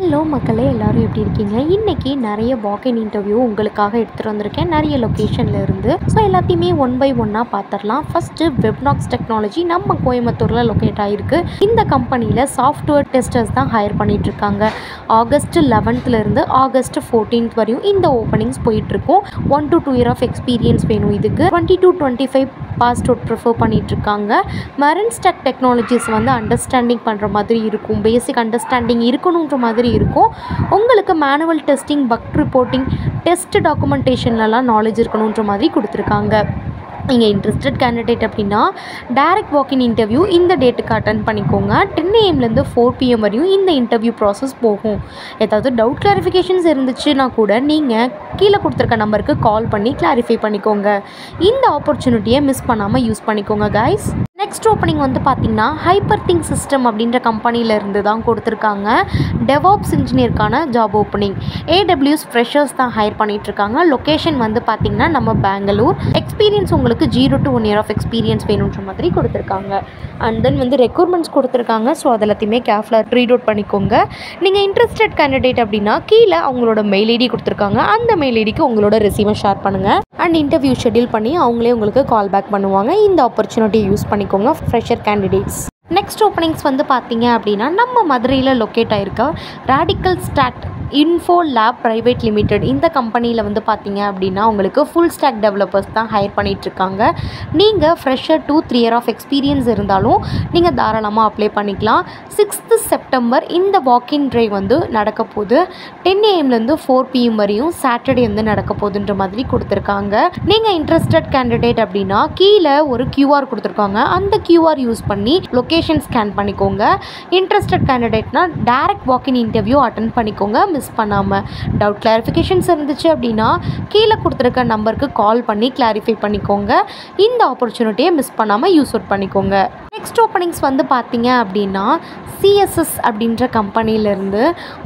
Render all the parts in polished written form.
Hello மக்களே, எல்லோரும் எப்படி இருக்கீங்க? இன்றைக்கி நிறைய வாக்-இன் இன்டர்வியூ உங்களுக்காக எடுத்துகிட்டு வந்திருக்கேன் நிறைய லொக்கேஷனில் இருந்து. ஸோ எல்லாத்தையுமே ஒன் பை ஒன்னாக பார்த்துடலாம். ஃபஸ்ட்டு வெப்நாக்ஸ் டெக்னாலஜி நம்ம கோயம்புத்தூரில் லொக்கேட் ஆகிருக்கு. இந்த கம்பெனியில் சாஃப்ட்வேர் டெஸ்டர்ஸ் தான் ஹையர் பண்ணிகிட்ருக்காங்க. ஆகஸ்ட் 11லேருந்து ஆகஸ்ட் 14th வரையும் இந்த ஓப்பனிங்ஸ் போயிட்டுருக்கும். 1 to 2 year ஆஃப் எக்ஸ்பீரியன்ஸ் வேணும். இதுக்கு 20 to 25 பாஸ்ட் அவுட் ப்ரிஃபர் பண்ணிகிட்ருக்காங்க. மெரன் ஸ்டாக் டெக்னாலஜிஸ் வந்து அண்டர்ஸ்டாண்டிங் பண்ணுற மாதிரி இருக்கும். பேசிக் அண்டர்ஸ்டாண்டிங் இருக்கணுன்ற மாதிரி இருக்கும். உங்களுக்கு manual testing, bug reporting, test டாக்குமெண்டேஷன்லலாம் நாலேஜ் இருக்கணுன்ற மாதிரி கொடுத்துருக்காங்க. நீங்கள் இன்ட்ரெஸ்டட் கேண்டிடேட் அப்படின்னா டைரக்ட் வாக்-இன் இன்டர்வியூ இந்த டேட்டுக்கு அட்டன் பண்ணிக்கோங்க. 10 AM 4 PM வரையும் இந்த இன்டர்வியூ ப்ராசஸ் போகும். ஏதாவது டவுட் கிளாரிஃபிகேஷன்ஸ் இருந்துச்சுன்னா கூட நீங்கள் கீழே கொடுத்துருக்க நம்பருக்கு கால் பண்ணி கிளாரிஃபை பண்ணிக்கோங்க. இந்த ஆப்பர்ச்சுனிட்டியை மிஸ் பண்ணாமல் யூஸ் பண்ணிக்கோங்க கைஸ். நெக்ஸ்ட் ஓப்பனிங் வந்து பார்த்திங்கன்னா ஹைப்பர்திங்க் சிஸ்டம் அப்படின்ற கம்பெனியிலேருந்து தான் கொடுத்துருக்காங்க. டெவாப்ஸ் இன்ஜினியருக்கான ஜாப் ஓப்பனிங். AWS ஃப்ரெஷர்ஸ் தான் ஹையர் பண்ணிகிட்ருக்காங்க. லொக்கேஷன் வந்து பார்த்திங்கன்னா நம்ம பெங்களூர். எக்ஸ்பீரியன்ஸ் உங்களுக்கு 0 to 1 year ஆஃப் எக்ஸ்பீரியன்ஸ் வேணுன்ற மாதிரி கொடுத்துருக்காங்க. அண்ட் தென் வந்து ரெக்ரூட்மெண்ட்ஸ் கொடுத்துருக்காங்க. ஸோ அது எல்லாத்தையுமே கேர்ஃபுல்லாக ரீட் அவுட் பண்ணிக்கோங்க. நீங்கள் இன்ட்ரெஸ்டட் கேண்டிடேட் அப்படின்னா கீழே அவங்களோட மெயில் ஐடி கொடுத்துருக்காங்க. அந்த மெயில் ஐடிக்கு உங்களோட ரெஸ்யூமை ஷேர் பண்ணுங்கள். அண்ட் இன்டர்வியூ ஷெட்யூல் பண்ணி அவங்களே உங்களுக்கு கால் பேக் பண்ணுவாங்க. இந்த ஆப்பர்ச்சுனிட்டியை யூஸ் பண்ணிக்கோங்க ஃப்ரெஷர் கேண்டிடேட்ஸ். நெக்ஸ்ட் ஓப்பனிங்ஸ் வந்து பார்த்தீங்க அப்படின்னா நம்ம மதுரையில் லொக்கேட் ஆகிருக்க Radical Stat Info Lab Private Limited இந்த கம்பெனியில் வந்து பார்த்தீங்க அப்படின்னா உங்களுக்கு ஃபுல் ஸ்டாக் டெவலப்பர்ஸ் தான் ஹையர் பண்ணிகிட்ருக்காங்க. நீங்கள் ஃப்ரெஷர் 2-3 year ஆஃப் எக்ஸ்பீரியன்ஸ் இருந்தாலும் நீங்கள் தாராளமாக அப்ளை பண்ணிக்கலாம். 6th September இந்த வாக்-இன் ட்ரைவ் வந்து நடக்க போகுது. 10 AM 4 PM வரையும் சாட்டர்டே வந்து நடக்க போகுதுன்ற மாதிரி கொடுத்துருக்காங்க. நீங்கள் இன்ட்ரெஸ்டட் கேண்டிடேட் அப்படின்னா கீழே ஒரு QR கொடுத்துருக்காங்க. அந்த QR யூஸ் பண்ணி லொக்கேஷன் ஸ்கேன் பண்ணிக்கோங்க. Interested கேண்டிடேட்னா direct walk-in interview attend பண்ணிக்கோங்க மிஸ் பண்ணாமல். டவுட் கிளாரிஃபிகேஷன்ஸ் இருந்துச்சு அப்படின்னா கீழே கொடுத்துருக்க நம்பருக்கு கால் பண்ணி கிளாரிஃபை பண்ணிக்கோங்க. இந்த ஆப்பர்ச்சுனிட்டியை மிஸ் பண்ணாமல் யூஸ் அவுட் பண்ணிக்கோங்க. நெக்ஸ்ட் ஓப்பனிங்ஸ் வந்து பார்த்தீங்க அப்படின்னா CSS அப்படின்ற கம்பெனியிலேருந்து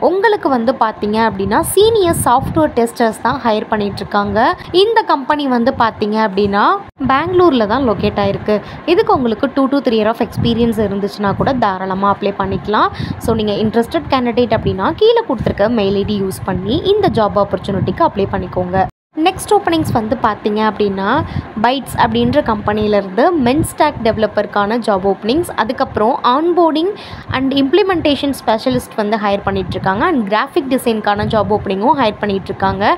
உங்களுக்கு வந்து பார்த்தீங்க அப்படின்னா சீனியர் சாஃப்ட்வேர் டெஸ்டர்ஸ் தான் ஹையர் பண்ணிகிட்ருக்காங்க. இந்த கம்பெனி வந்து பார்த்தீங்க அப்படின்னா பெங்களூரில் தான் லொக்கேட் ஆகிருக்கு. இதுக்கு உங்களுக்கு 2 to 3 year ஆஃப் எக்ஸ்பீரியன்ஸ் இருந்துச்சுன்னா கூட தாராளமாக அப்ளை பண்ணிக்கலாம். ஸோ நீங்கள் இன்ட்ரெஸ்டட் கேண்டிடேட் அப்படின்னா கீழே கொடுத்துருக்க மெயில் ஐடி யூஸ் பண்ணி இந்த ஜாப் ஆப்பர்ச்சுனிட்டிக்கு அப்ளை பண்ணிக்கோங்க. நெக்ஸ்ட் ஓப்பனிங்ஸ் வந்து பார்த்தீங்க அப்படின்னா பைட்ஸ் அப்படின்ற கம்பெனியிலேருந்து மென் ஸ்டாக் டெவலப்பருக்கான ஜாப் ஓப்பனிங்ஸ், அதுக்கப்புறம் ஆன்போர்டிங் அண்ட் இம்ப்ளிமெண்டேஷன் ஸ்பெஷலிஸ்ட் வந்து ஹையர் பண்ணிகிட்ருக்காங்க. அண்ட் கிராஃபிக் டிசைனுக்கான ஜாப் ஓப்பனிங்கும் ஹையர் பண்ணிகிட்ருக்காங்க.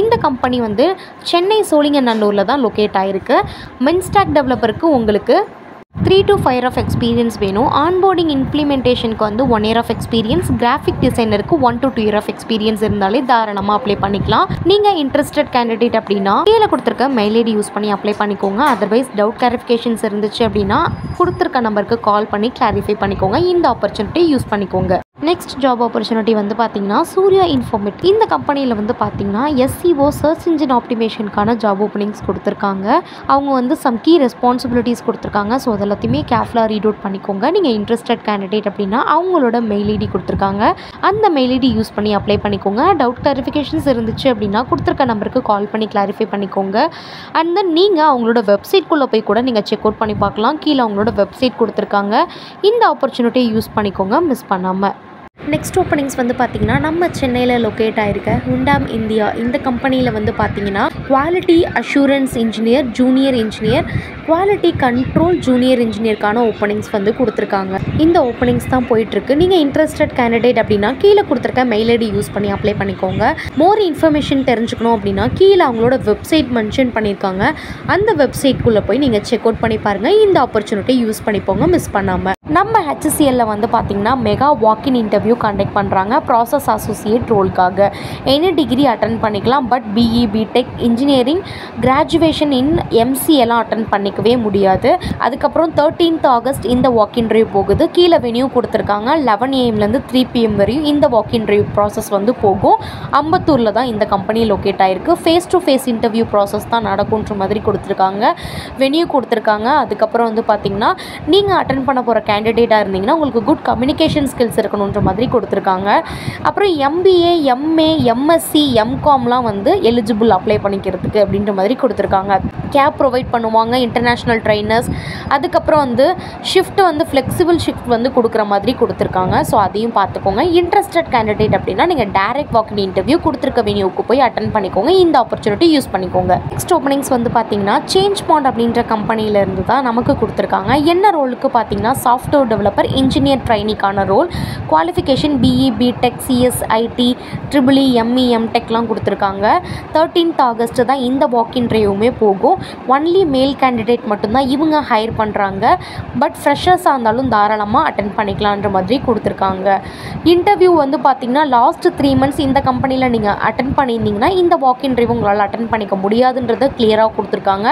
இந்த கம்பெனி வந்து சென்னை சோழிங்கநல்லூரில் தான் லொக்கேட் ஆகிருக்கு. மென் ஸ்டாக் டெவலப்பருக்கு உங்களுக்கு 3 to 5 year ஆஃப் எக்ஸ்பீரியன்ஸ் வேணும். ஆன்போர்டிங் இம்ப்ளிமெண்டேஷனுக்கு வந்து 1 year ஆஃப் எக்ஸ்பீரியன்ஸ், கிராஃபிக் டிசைனருக்கு 1 to 2 year ஆஃப் எக்ஸ்பீரியன்ஸ் இருந்தாலே தாராளமாக அப்ளை பண்ணிக்கலாம். நீங்கள் இன்ட்ரெஸ்டட் கேண்டிடேட் அப்படின்னா கீழே கொடுத்துருக்க மெயில் ஐடி யூஸ் பண்ணி அப்ளை பண்ணிக்கோங்க. அதர்வைஸ் டவுட் கிளாரிஃபிகேஷன்ஸ் இருந்துச்சு அப்படின்னா கொடுத்துருக்க நம்பருக்கு கால் பண்ணி கிளாரிஃபை பண்ணிக்கோங்க. இந்த ஆப்பர்ச்சுனிட்டி யூஸ் பண்ணிக்கோங்க. நெக்ஸ்ட் ஜாப் ஆப்பர்ச்சுனிட்டி வந்து பார்த்தீங்கன்னா சூர்யா இன்ஃபோமெட் இந்த கம்பெனியில் வந்து பார்த்தீங்கன்னா SEO சர்ச் இன்ஜின் ஆப்டிமேஷனுக்கான ஜாப் ஓப்பனிங்ஸ் கொடுத்துருக்காங்க. அவங்க வந்து சம் கீ ரெஸ்பான்சிபிலிட்டிஸ் கொடுத்துருக்காங்க. ஸோ அது எல்லாத்தையுமே கேர்ஃபுல்லாக ரீட் அவுட் பண்ணிக்கோங்க. நீங்கள் இன்ட்ரெஸ்டட் கேண்டிடேட் அப்படின்னா அவங்களோட மெயில் ஐடி கொடுத்துருக்காங்க. அந்த மெயில் ஐடி யூஸ் பண்ணி அப்ளை பண்ணிக்கோங்க. டவுட் கிளாரிஃபிகேஷன்ஸ் இருந்துச்சு அப்படின்னா கொடுத்துருக்க நம்பருக்கு கால் பண்ணி கிளாரிஃபை பண்ணிக்கோங்க. அண்ட் தென் நீங்கள் அவங்களோட வெப்சைட்குள்ளே போய் கூட நீங்கள் செக் அவுட் பண்ணி பார்க்கலாம். கீழே அவங்களோட வெப்சைட் கொடுத்துருக்காங்க. இந்த ஆப்பர்ச்சுனிட்டியை யூஸ் பண்ணிக்கோங்க மிஸ் பண்ணாமல். நெக்ஸ்ட் ஓப்பனிங்ஸ் வந்து பார்த்திங்கன்னா நம்ம சென்னையில் லொக்கேட் ஆகிருக்க ஹுண்டாம் இந்தியா இந்த கம்பெனியில் வந்து பார்த்திங்கன்னா quality assurance engineer, junior engineer, quality control junior இன்ஜினியருக்கான ஓப்பனிங்ஸ் வந்து கொடுத்துருக்காங்க. இந்த ஓப்பனிங்ஸ் தான் போயிட்டுருக்கு. நீங்கள் இன்ட்ரெஸ்டட் கேண்டிடேட் அப்படின்னா கீழே கொடுத்துருக்க மெயில் ஐடி யூஸ் பண்ணி அப்ளை பண்ணிக்கோங்க. மோர் இன்ஃபர்மேஷன் தெரிஞ்சுக்கணும் அப்படின்னா கீழே அவங்களோட வெப்சைட் மென்ஷன் பண்ணியிருக்காங்க. அந்த வெப்சைட்குள்ளே போய் நீங்கள் செக் அவுட் பண்ணி பாருங்கள். இந்த ஆப்பர்ச்சுனிட்டி யூஸ் பண்ணிப்போங்க மிஸ் பண்ணாமல். நம்ம HCLல வந்து பார்த்திங்கன்னா மெகா வாக்-இன் இன்டர்வியூ கண்டக்ட் பண்ணுறாங்க ப்ராசஸ் அசோசியேட் ரோலுக்காக. எனி டிகிரி அட்டன் பண்ணிக்கலாம். But BE, BTech, engineering, graduation in MCA எல்லாம் அட்டன் பண்ணிக்கவே முடியாது. அதுக்கப்புறம் 13th August இந்த வாக்-இன் ட்ரைவ் போகுது. கீழே வென்யூ கொடுத்துருக்காங்க. 11 AM 3 PM வரையும் இந்த வாக்-இன் ட்ரைவ் ப்ராசஸ் வந்து போகும். அம்பத்தூரில் தான் இந்த கம்பெனி லொக்கேட் ஆகிருக்கு. Face to face interview process தான் நடக்கும்ன்ற மாதிரி கொடுத்துருக்காங்க. வென்யூ கொடுத்துருக்காங்க. அதுக்கப்புறம் வந்து பார்த்திங்கன்னா நீங்கள் அட்டன் பண்ண போகிற கேண்டிடேட்டாக இருந்தீங்கன்னா உங்களுக்கு குட் கம்யூனிகேஷன் ஸ்கில்ஸ் இருக்கணுன்ற மாதிரி கொடுத்துருக்காங்க. அப்புறம் MBA, MA, MSc, MCOMலாம் வந்து எலிஜிபிள் அப்ளை பண்ணிக்கிறதுக்கு அப்படின்ற மாதிரி கொடுத்துருக்காங்க. கேப் ப்ரொவைட் பண்ணுவாங்க, இன்டர்நேஷ்னல் ட்ரைனர்ஸ். அதுக்கப்புறம் வந்து ஷிஃப்ட் வந்து ஃப்ளெக்சிபிள் ஷிஃப்ட் வந்து கொடுக்குற மாதிரி கொடுத்துருக்காங்க. ஸோ அதையும் பார்த்துக்கோங்க. இன்ட்ரெஸ்டட் கேண்டிடேட் அப்படின்னா நீங்கள் டைரக்ட் வாக்கின் இன்டர்வியூ கொடுத்துருக்க வென்யூக்கு போய் அட்டன் பண்ணிக்கோங்க. இந்த ஆப்பர்ச்சுனிட்டி யூஸ் பண்ணிக்கோங்க. நெக்ஸ்ட் ஓப்பனிங்ஸ் வந்து பார்த்தீங்கன்னா சேஞ்ச் பாண்ட் அப்படின்ற கம்பெனியிலேருந்து தான் நமக்கு கொடுத்துருக்காங்க. என்ன ரோலுக்கு பார்த்தீங்கன்னா சாஃப்ட்வேர் டெவலப்பர் இன்ஜினியர் ட்ரைனிக்கான role. Qualification BE, BTech, CS, IT, EEE, ME, MTechலாம் கொடுத்துருக்காங்க. 13th August தான் இந்த வாக்கின் இன்டர்வியூமே போகும். ஒன்லி மேல் கேண்டிடேட் மட்டும்தான் இவங்க ஹையர் பண்ணுறாங்க. பட் ஃப்ரெஷர்ஸாக இருந்தாலும் தாராளமாக அட்டன் பண்ணிக்கலான்ற மாதிரி கொடுத்துருக்காங்க. இன்டர்வியூ வந்து பார்த்திங்கன்னா லாஸ்ட் 3 months இந்த கம்பெனியில் நீங்கள் அட்டன் பண்ணியிருந்தீங்கன்னா இந்த வாக்கின் இன்டர்வியூ உங்களால் அட்டன் பண்ணிக்க முடியாதுன்றதை கிளியராக கொடுத்துருக்காங்க.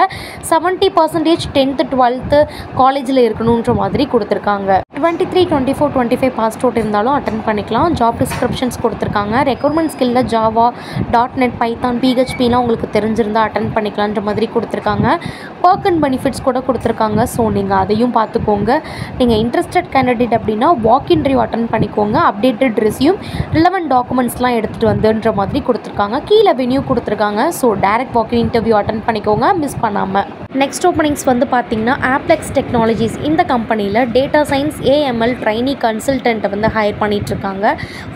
70% 10th 12th காலேஜில் இருக்கணுன்ற மாதிரி கொடுத்துருக்காங்க. 23, 24, 25 பாஸ்ட் அவுட் இருந்தாலும் அட்டன் பண்ணிக்கலாம். ஜாப் டிஸ்கிரிப்ஷன்ஸ் கொடுத்துருக்காங்க. ரெக்ரூட்மெண்ட் ஸ்கில்ல ஜாவா, .NET, பைத்தான், PHPலாம் உங்களுக்கு தெரிஞ்சிருந்தால் அட்டன் பண்ணிக்கலான்ற மாதிரி கொடுத்துருக்காங்க. பர்க் அண்ட் பெனிஃபிட்ஸ் கூட கொடுத்துருக்காங்க. ஸோ நீங்கள் அதையும் பார்த்துக்கோங்க. நீங்கள் இன்ட்ரெஸ்டட் கேண்டிடேட் அப்படின்னா வாக் இன்டர்வியூ அட்டன் பண்ணிக்கோங்க. அப்டேட்டட் ரெஸ்யூம், ரிலவெண்ட் டாக்குமெண்ட்ஸ்லாம் எடுத்துகிட்டு வந்துன்ற மாதிரி கொடுத்துருக்காங்க. கீழே வென்யூ கொடுத்துருக்காங்க. So direct walk in interview attend பண்ணிக்கோங்க மிஸ் பண்ணாமல். நெக்ஸ்ட் ஓப்பனிங்ஸ் வந்து பார்த்தீங்கன்னா ஆப்ளெக்ஸ் டெக்னாலஜிஸ் இந்த கம்பெனியில் டேட்டா சயின்ஸ் AML ட்ரைனி கன்சல்டண்ட்டை வந்து ஹையர் பண்ணிகிட்ருக்காங்க.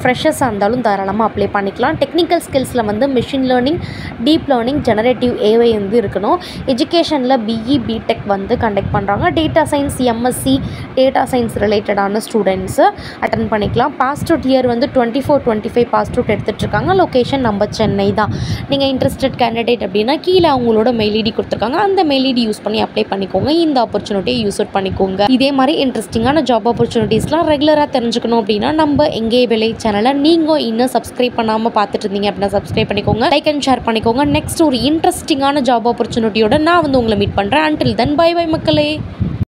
ஃப்ரெஷர்ஸாக இருந்தாலும் தாராளமாக அப்ளை பண்ணிக்கலாம். டெக்னிக்கல் ஸ்கில்ஸில் வந்து machine learning, deep learning, generative AI வந்து இருக்கணும். எஜுகேஷனில் BE, BTech வந்து கண்டக்ட் பண்ணுறாங்க. Data science, MSc, data science ரிலேட்டடான ஸ்டூடெண்ட்ஸு அட்டன் பண்ணிக்கலாம். பாஸ்ட் அவுட் இயர் வந்து 24, 25 பாஸ்ட் அவுட் எடுத்துகிட்ருக்காங்க. லொக்கேஷன் நம்ம சென்னை தான். நீங்கள் இன்ட்ரெஸ்டட் கேண்டிடேட் அப்படின்னா கீழே அவங்களோட மெயில் ID கொடுத்துருக்காங்க. அந்த மெயில் ID யூஸ் பண்ணி அப்ளை பண்ணிக்கோங்க. இந்த ஆப்பர்ச்சுனிட்டியை யூஸ் அவுட் பண்ணிக்கோங்க. இதே மாதிரி இன்ட்ரெஸ்டிங்கான ஜாப் ஆப்பர்ச்சுனிட்டிஸ்லாம் ரெகுலராக தெரிஞ்சுக்கணும் அப்படின்னா நம்ம எங்கே விலை சேனலை நீங்கள் இன்னும் சப்ஸ்கிரைப் பண்ணாமல் பார்த்துட்டு இருந்தீங்க அப்படின்னா சப்ஸ்கிரைப் பண்ணிக்கோங்க. லைக் அண்ட் ஷேர் பண்ணிக்கோங்க. நெக்ஸ்ட் ஒரு இன்ட்ரெஸ்டிங்கான ஜாப் ஆப்பர்ச்சுனிட்டியோட நான் வந்து உங்களை மீட் பண்ணுறேன். அன்டில் தென் பை பை மக்களே.